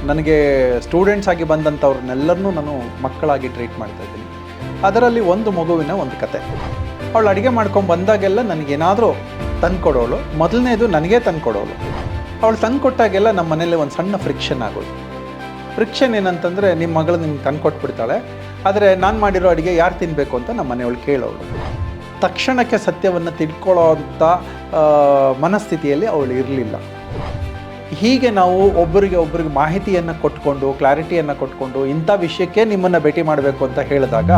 ನನಗೆ ಸ್ಟೂಡೆಂಟ್ಸ್ ಆಗಿ ಬಂದಂಥವ್ರನ್ನೆಲ್ಲರನ್ನೂ ನಾನು ಮಕ್ಕಳಾಗಿ ಟ್ರೀಟ್ ಮಾಡ್ತಾಯಿದ್ದೀನಿ. ಅದರಲ್ಲಿ ಒಂದು ಮಗುವಿನ ಒಂದು ಕತೆ. ಅವಳು ಅಡುಗೆ ಮಾಡ್ಕೊಂಡು ಬಂದಾಗೆಲ್ಲ ನನಗೇನಾದರೂ ತಂದುಕೊಡೋಳು. ಮೊದಲನೇದು ನನಗೇ ತಂದುಕೊಡೋಳು. ಅವಳು ತಂದುಕೊಟ್ಟಾಗೆಲ್ಲ ನಮ್ಮ ಮನೇಲಿ ಒಂದು ಸಣ್ಣ ಫ್ರಿಕ್ಷನ್ ಆಗೋದು. ಫ್ರಿಕ್ಷನ್ ಏನಂತಂದರೆ, ನಿಮ್ಮ ಮಗಳು ನಿಮ್ಗೆ ತಂದುಕೊಟ್ಬಿಡ್ತಾಳೆ, ಆದರೆ ನಾನು ಮಾಡಿರೋ ಅಡುಗೆ ಯಾರು ತಿನ್ನಬೇಕು ಅಂತ ನಮ್ಮ ಮನೆಯವಳು ಕೇಳೋಳು. ತಕ್ಷಣಕ್ಕೆ ಸತ್ಯವನ್ನು ತಿಳ್ಕೊಳ್ಳೋ ಅಂಥ ಮನಸ್ಥಿತಿಯಲ್ಲಿ ಅವಳು ಇರಲಿಲ್ಲ. ಹೀಗೆ ನಾವು ಒಬ್ಬರಿಗೆ ಮಾಹಿತಿಯನ್ನು ಕೊಟ್ಕೊಂಡು, ಕ್ಲಾರಿಟಿಯನ್ನು ಕೊಟ್ಕೊಂಡು, ಇಂಥ ವಿಷಯಕ್ಕೆ ನಿಮ್ಮನ್ನು ಭೇಟಿ ಮಾಡಬೇಕು ಅಂತ ಹೇಳಿದಾಗ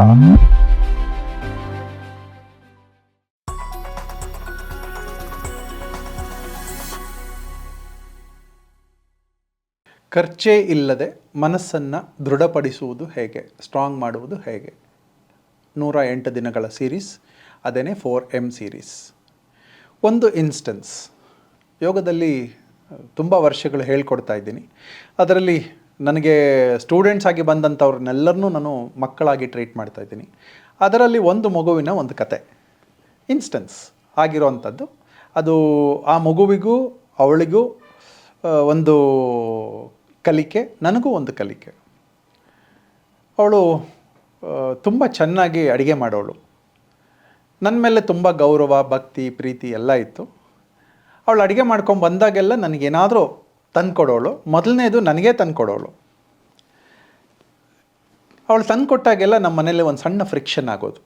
ಖರ್ಚೇ ಇಲ್ಲದೆ ಮನಸ್ಸನ್ನು ದೃಢಪಡಿಸುವುದು ಹೇಗೆ, ಸ್ಟ್ರಾಂಗ್ ಮಾಡುವುದು ಹೇಗೆ, 108 ದಿನಗಳ ಸೀರೀಸ್, ಅದೇನೇ 4M ಸೀರೀಸ್. ಒಂದು ಇನ್ಸ್ಟೆನ್ಸ್, ಯೋಗದಲ್ಲಿ ತುಂಬ ವರ್ಷಗಳು ಹೇಳ್ಕೊಡ್ತಾ ಇದ್ದೀನಿ. ಅದರಲ್ಲಿ ನನಗೆ ಸ್ಟೂಡೆಂಟ್ಸ್ ಆಗಿ ಬಂದಂಥವ್ರನ್ನೆಲ್ಲರನ್ನೂ ನಾನು ಮಕ್ಕಳಾಗಿ ಟ್ರೀಟ್ ಮಾಡ್ತಾಯಿದ್ದೀನಿ. ಅದರಲ್ಲಿ ಒಂದು ಮಗುವಿನ ಒಂದು ಕತೆ, ಇನ್ಸ್ಟೆನ್ಸ್ ಆಗಿರೋವಂಥದ್ದು. ಅದು ಆ ಮಗುವಿಗೂ ಅವಳಿಗೂ ಒಂದು ಕಲಿಕೆ, ನನಗೂ ಒಂದು ಕಲಿಕೆ. ಅವಳು ತುಂಬ ಚೆನ್ನಾಗಿ ಅಡುಗೆ ಮಾಡೋಳು. ನನ್ನ ಮೇಲೆ ತುಂಬ ಗೌರವ, ಭಕ್ತಿ, ಪ್ರೀತಿ ಎಲ್ಲ ಇತ್ತು. ಅವಳು ಅಡುಗೆ ಮಾಡ್ಕೊಂಡು ಬಂದಾಗೆಲ್ಲ ನನಗೇನಾದರೂ ತಂದುಕೊಡೋಳು. ಮೊದಲನೇದು ನನಗೇ ತಂದುಕೊಡೋಳು. ಅವಳು ತಂದುಕೊಟ್ಟಾಗೆಲ್ಲ ನಮ್ಮ ಮನೇಲಿ ಒಂದು ಸಣ್ಣ ಫ್ರಿಕ್ಷನ್ ಆಗೋದು.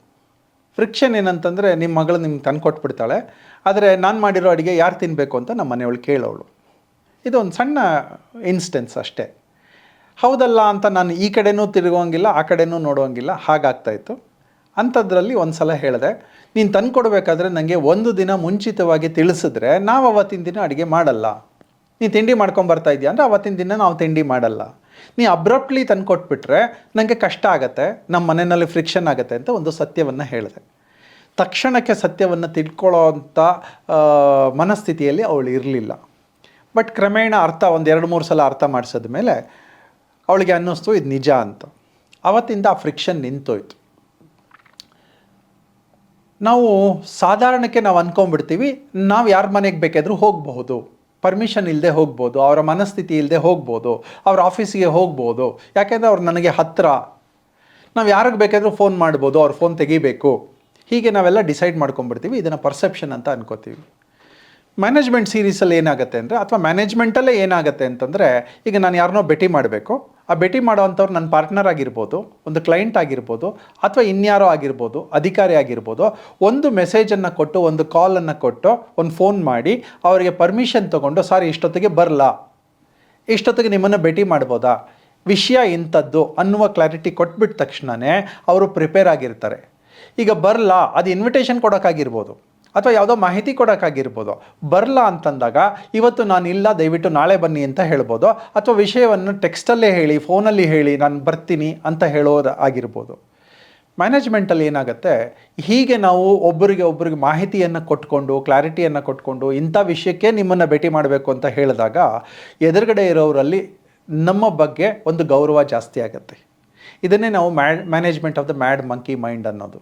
ಫ್ರಿಕ್ಷನ್ ಏನಂತಂದರೆ, ನಿಮ್ಮ ಮಗಳು ನಿಮ್ಗೆ ತಂದುಕೊಟ್ಬಿಡ್ತಾಳೆ, ಆದರೆ ನಾನು ಮಾಡಿರೋ ಅಡುಗೆ ಯಾರು ತಿನ್ನಬೇಕು ಅಂತ ನಮ್ಮ ಮನೆಯವಳು ಕೇಳೋಳು. ಇದು ಒಂದು ಸಣ್ಣ ಇನ್ಸ್ಟೆನ್ಸ್ ಅಷ್ಟೇ. ಹೌದಲ್ಲ ಅಂತ ನಾನು ಈ ಕಡೆನೂ ತಿರುಗೋಂಗಿಲ್ಲ, ಆ ಕಡೆನೂ ನೋಡೋಂಗಿಲ್ಲ, ಹಾಗಾಗ್ತಾಯಿತ್ತು. ಅಂಥದ್ರಲ್ಲಿ ಒಂದು ಸಲ ಹೇಳಿದೆ, ನೀನು ತಂದುಕೊಡ್ಬೇಕಾದ್ರೆ ನನಗೆ ಒಂದು ದಿನ ಮುಂಚಿತವಾಗಿ ತಿಳಿಸಿದ್ರೆ ನಾವು ಅವತ್ತಿನ ದಿನ ಅಡುಗೆ ಮಾಡಲ್ಲ. ನೀನು ತಿಂಡಿ ಮಾಡ್ಕೊಂಬರ್ತಾ ಇದೆಯಾ ಅಂದರೆ ಅವತ್ತಿನ ದಿನ ನಾವು ತಿಂಡಿ ಮಾಡಲ್ಲ. ನೀ ಅಬ್ರಪ್ಟ್ಲಿ ತಂದುಕೊಟ್ಬಿಟ್ರೆ ನನಗೆ ಕಷ್ಟ ಆಗುತ್ತೆ, ನಮ್ಮ ಮನೆಯಲ್ಲಿ ಫ್ರಿಕ್ಷನ್ ಆಗುತ್ತೆ ಅಂತ ಒಂದು ಸತ್ಯವನ್ನು ಹೇಳಿದೆ. ತಕ್ಷಣಕ್ಕೆ ಸತ್ಯವನ್ನು ತಿಳ್ಕೊಳ್ಳೋ ಅಂಥ ಮನಸ್ಥಿತಿಯಲ್ಲಿ ಅವಳು ಇರಲಿಲ್ಲ. ಬಟ್ ಕ್ರಮೇಣ ಒಂದು 2-3 ಸಲ ಅರ್ಥ ಮಾಡಿಸಿದ ಮೇಲೆ ಅವಳಿಗೆ ಅನ್ನಿಸ್ತು ಇದು ನಿಜ ಅಂತ. ಆವತ್ತಿಂದ ಆ ಫ್ರಿಕ್ಷನ್ ನಿಂತೋಯ್ತು. ನಾವು ಸಾಧಾರಣಕ್ಕೆ ನಾವು ಅಂದ್ಕೊಂಡ್ಬಿಡ್ತೀವಿ, ನಾವು ಯಾರ ಮನೆಗೆ ಬೇಕಾದರೂ ಹೋಗಬಹುದು, ಪರ್ಮಿಷನ್ ಇಲ್ಲದೆ ಹೋಗ್ಬೋದು, ಅವರ ಮನಸ್ಥಿತಿ ಇಲ್ಲದೆ ಹೋಗ್ಬೋದು, ಅವ್ರ ಆಫೀಸಿಗೆ ಹೋಗ್ಬೋದು, ಯಾಕೆಂದರೆ ಅವ್ರು ನನಗೆ ಹತ್ತಿರ, ನಾವು ಯಾರಿಗೆ ಬೇಕಾದರೂ ಫೋನ್ ಮಾಡ್ಬೋದು, ಅವ್ರ ಫೋನ್ ತೆಗಿಬೇಕು, ಹೀಗೆ ನಾವೆಲ್ಲ ಡಿಸೈಡ್ ಮಾಡ್ಕೊಂಡ್ಬಿಡ್ತೀವಿ. ಇದನ್ನು ಪರ್ಸೆಪ್ಷನ್ ಅಂತ ಅನ್ಕೋತೀವಿ. ಮ್ಯಾನೇಜ್ಮೆಂಟ್ ಸೀರೀಸಲ್ಲಿ ಏನಾಗುತ್ತೆ ಅಂದರೆ, ಅಥವಾ ಮ್ಯಾನೇಜ್ಮೆಂಟಲ್ಲೇ ಏನಾಗುತ್ತೆ ಅಂತಂದರೆ, ಈಗ ನಾನು ಯಾರನ್ನೋ ಭೇಟಿ ಮಾಡಬೇಕು, ಆ ಭೇಟಿ ಮಾಡೋವಂಥವ್ರು ನನ್ನ ಪಾರ್ಟ್ನರ್ ಆಗಿರ್ಬೋದು, ಒಂದು ಕ್ಲೈಂಟ್ ಆಗಿರ್ಬೋದು, ಅಥವಾ ಇನ್ಯಾರೋ ಆಗಿರ್ಬೋದು, ಅಧಿಕಾರಿ ಆಗಿರ್ಬೋದು. ಒಂದು ಮೆಸೇಜನ್ನು ಕೊಟ್ಟು, ಒಂದು ಕಾಲನ್ನು ಕೊಟ್ಟು, ಒಂದು ಫೋನ್ ಮಾಡಿ ಅವರಿಗೆ ಪರ್ಮಿಷನ್ ತೊಗೊಂಡು, ಸಾರಿ ಇಷ್ಟೊತ್ತಿಗೆ ಬರಲ್ಲ, ಇಷ್ಟೊತ್ತಿಗೆ ನಿಮ್ಮನ್ನು ಭೇಟಿ ಮಾಡ್ಬೋದಾ, ವಿಷಯ ಇಂಥದ್ದು ಅನ್ನುವ ಕ್ಲಾರಿಟಿ ಕೊಟ್ಬಿಟ್ಟ ತಕ್ಷಣವೇ ಅವರು ಪ್ರಿಪೇರ್ ಆಗಿರ್ತಾರೆ. ಈಗ ಬರಲ್ಲ, ಅದು ಇನ್ವಿಟೇಷನ್ ಕೊಡೋಕ್ಕಾಗಿರ್ಬೋದು, ಅಥವಾ ಯಾವುದೋ ಮಾಹಿತಿ ಕೊಡೋಕ್ಕಾಗಿರ್ಬೋದು. ಬರಲ್ಲ ಅಂತಂದಾಗ ಇವತ್ತು ನಾನು ಇಲ್ಲ, ದಯವಿಟ್ಟು ನಾಳೆ ಬನ್ನಿ ಅಂತ ಹೇಳ್ಬೋದು, ಅಥವಾ ವಿಷಯವನ್ನು ಟೆಕ್ಸ್ಟಲ್ಲೇ ಹೇಳಿ, ಫೋನಲ್ಲಿ ಹೇಳಿ ನಾನು ಬರ್ತೀನಿ ಅಂತ ಹೇಳೋದು ಆಗಿರ್ಬೋದು. ಮ್ಯಾನೇಜ್ಮೆಂಟಲ್ಲಿ ಏನಾಗುತ್ತೆ, ಹೀಗೆ ನಾವು ಒಬ್ಬರಿಗೆ ಮಾಹಿತಿಯನ್ನು ಕೊಟ್ಕೊಂಡು, ಕ್ಲಾರಿಟಿಯನ್ನು ಕೊಟ್ಕೊಂಡು, ಇಂಥ ವಿಷಯಕ್ಕೆ ನಿಮ್ಮನ್ನು ಭೇಟಿ ಮಾಡಬೇಕು ಅಂತ ಹೇಳಿದಾಗ ಎದುರುಗಡೆ ಇರೋರಲ್ಲಿ ನಮ್ಮ ಬಗ್ಗೆ ಒಂದು ಗೌರವ ಜಾಸ್ತಿ ಆಗುತ್ತೆ. ಇದನ್ನೇ ನಾವು management of the mad monkey mind ಅನ್ನೋದು.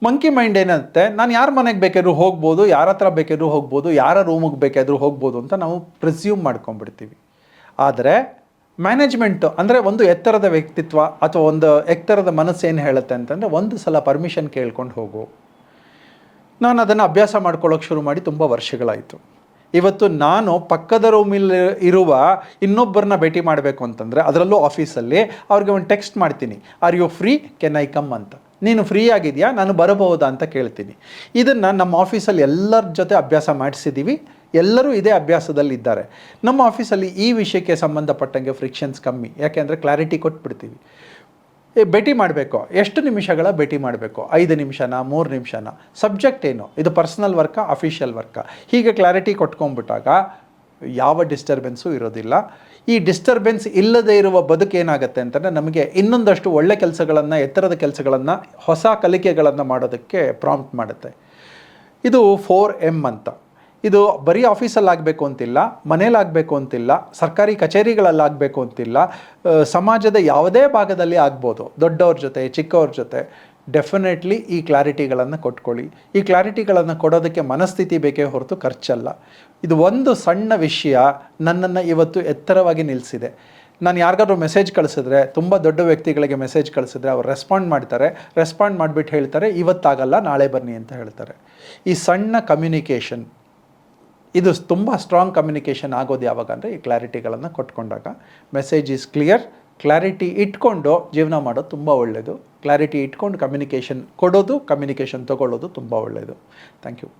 ಮಂಕಿ ಮೈಂಡ್ ಏನಂತೆ, ನಾನು ಯಾರ ಮನೆಗೆ ಬೇಕಾದ್ರೂ ಹೋಗ್ಬೋದು, ಯಾರ ಹತ್ರ ಬೇಕಾದ್ರೂ ಹೋಗ್ಬೋದು, ಯಾರ ರೂಮಿಗೆ ಬೇಕಾದರೂ ಹೋಗ್ಬೋದು ಅಂತ ನಾವು ಪ್ರಿಸ್ಯೂಮ್ ಮಾಡ್ಕೊಂಡ್ಬಿಡ್ತೀವಿ. ಆದರೆ ಮ್ಯಾನೇಜ್ಮೆಂಟು ಅಂದರೆ ಒಂದು ಎತ್ತರದ ವ್ಯಕ್ತಿತ್ವ ಅಥವಾ ಒಂದು ಎತ್ತರದ ಮನಸ್ಸು ಏನು ಹೇಳುತ್ತೆ ಅಂತಂದರೆ, ಒಂದು ಸಲ ಪರ್ಮಿಷನ್ ಕೇಳ್ಕೊಂಡು ಹೋಗು. ನಾನು ಅದನ್ನು ಅಭ್ಯಾಸ ಮಾಡ್ಕೊಳ್ಳೋಕೆ ಶುರು ಮಾಡಿ ತುಂಬ ವರ್ಷಗಳಾಯಿತು. ಇವತ್ತು ನಾನು ಪಕ್ಕದ ರೂಮಲ್ಲಿ ಇರುವ ಇನ್ನೊಬ್ಬರನ್ನ ಭೇಟಿ ಮಾಡಬೇಕು ಅಂತಂದರೆ, ಅದರಲ್ಲೂ ಆಫೀಸಲ್ಲಿ ಅವ್ರಿಗೆ ಒಂದು ಟೆಕ್ಸ್ಟ್ ಮಾಡ್ತೀನಿ, are you free, can I come ಅಂತ. ನೀನು ಫ್ರೀ ಆಗಿದೆಯಾ, ನಾನು ಬರಬಹುದಾ ಅಂತ ಕೇಳ್ತೀನಿ. ಇದನ್ನು ನಮ್ಮ ಆಫೀಸಲ್ಲಿ ಎಲ್ಲರ ಜೊತೆ ಅಭ್ಯಾಸ ಮಾಡಿಸಿದ್ದೀವಿ. ಎಲ್ಲರೂ ಇದೇ ಅಭ್ಯಾಸದಲ್ಲಿದ್ದಾರೆ. ನಮ್ಮ ಆಫೀಸಲ್ಲಿ ಈ ವಿಷಯಕ್ಕೆ ಸಂಬಂಧಪಟ್ಟಂಗೆ ಫ್ರಿಕ್ಷನ್ಸ್ ಕಮ್ಮಿ, ಯಾಕೆಂದರೆ ಕ್ಲಾರಿಟಿ ಕೊಟ್ಬಿಡ್ತೀವಿ. ಭೇಟಿ ಮಾಡಬೇಕು, ಎಷ್ಟು ನಿಮಿಷಗಳ ಭೇಟಿ ಮಾಡಬೇಕು, 5 ನಿಮಿಷನ, 3 ನಿಮಿಷನ, ಸಬ್ಜೆಕ್ಟ್ ಏನು, ಇದು ಪರ್ಸನಲ್ ವರ್ಕಾ, ಅಫಿಷಿಯಲ್ ವರ್ಕಾ, ಹೀಗೆ ಕ್ಲಾರಿಟಿ ಕೊಟ್ಕೊಂಡ್ಬಿಟ್ಟಾಗ ಯಾವ ಡಿಸ್ಟರ್ಬೆನ್ಸು ಇರೋದಿಲ್ಲ. ಈ ಡಿಸ್ಟರ್ಬೆನ್ಸ್ ಇಲ್ಲದೆ ಇರುವ ಬದುಕೇನಾಗುತ್ತೆ ಅಂತಂದರೆ, ನಮಗೆ ಇನ್ನೊಂದಷ್ಟು ಒಳ್ಳೆ ಕೆಲಸಗಳನ್ನು, ಎತ್ತರದ ಕೆಲಸಗಳನ್ನು, ಹೊಸ ಕಲಿಕೆಗಳನ್ನು ಮಾಡೋದಕ್ಕೆ ಪ್ರಾಂಪ್ಟ್ ಮಾಡುತ್ತೆ. ಇದು 4M ಅಂತ. ಇದು ಬರೀ ಆಫೀಸಲ್ಲಿ ಆಗಬೇಕು ಅಂತಿಲ್ಲ, ಮನೇಲಾಗಬೇಕು ಅಂತಿಲ್ಲ, ಸರ್ಕಾರಿ ಕಚೇರಿಗಳಲ್ಲಾಗಬೇಕು ಅಂತಿಲ್ಲ, ಸಮಾಜದ ಯಾವುದೇ ಭಾಗದಲ್ಲಿ ಆಗ್ಬೋದು. ದೊಡ್ಡವ್ರ ಜೊತೆ, ಚಿಕ್ಕವ್ರ ಜೊತೆ ಡೆಫಿನೆಟ್ಲಿ ಈ ಕ್ಲಾರಿಟಿಗಳನ್ನು ಕೊಟ್ಕೊಳ್ಳಿ. ಈ ಕ್ಲಾರಿಟಿಗಳನ್ನು ಕೊಡೋದಕ್ಕೆ ಮನಸ್ಥಿತಿ ಬೇಕೇ ಹೊರತು ಖರ್ಚಲ್ಲ. ಇದು ಒಂದು ಸಣ್ಣ ವಿಷಯ ನನ್ನನ್ನು ಇವತ್ತು ಎತ್ತರವಾಗಿ ನಿಲ್ಲಿಸಿದೆ. ನಾನು ಯಾರಿಗಾದ್ರೂ ಮೆಸೇಜ್ ಕಳಿಸಿದ್ರೆ, ತುಂಬ ದೊಡ್ಡ ವ್ಯಕ್ತಿಗಳಿಗೆ ಮೆಸೇಜ್ ಕಳಿಸಿದ್ರೆ ಅವ್ರು ರೆಸ್ಪಾಂಡ್ ಮಾಡ್ತಾರೆ. ರೆಸ್ಪಾಂಡ್ ಮಾಡಿಬಿಟ್ಟು ಹೇಳ್ತಾರೆ ಇವತ್ತಾಗಲ್ಲ ನಾಳೆ ಬನ್ನಿ ಅಂತ ಹೇಳ್ತಾರೆ. ಈ ಸಣ್ಣ ಕಮ್ಯುನಿಕೇಷನ್, ಇದು ತುಂಬ ಸ್ಟ್ರಾಂಗ್ ಕಮ್ಯುನಿಕೇಷನ್ ಆಗೋದು ಯಾವಾಗ ಅಂದರೆ ಈ ಕ್ಲಾರಿಟಿಗಳನ್ನು ಕೊಟ್ಕೊಂಡಾಗ. ಮೆಸೇಜ್ ಈಸ್ ಕ್ಲಿಯರ್, ಕ್ಲಾರಿಟಿ ಇಟ್ಕೊಂಡು ಜೀವನ ಮಾಡೋದು ತುಂಬ ಒಳ್ಳೆಯದು. ಕ್ಲಾರಿಟಿ ಇಟ್ಕೊಂಡು ಕಮ್ಯುನಿಕೇಷನ್ ಕೊಡೋದು, ಕಮ್ಯುನಿಕೇಷನ್ ತೊಗೊಳ್ಳೋದು ತುಂಬ ಒಳ್ಳೆಯದು. Thank you.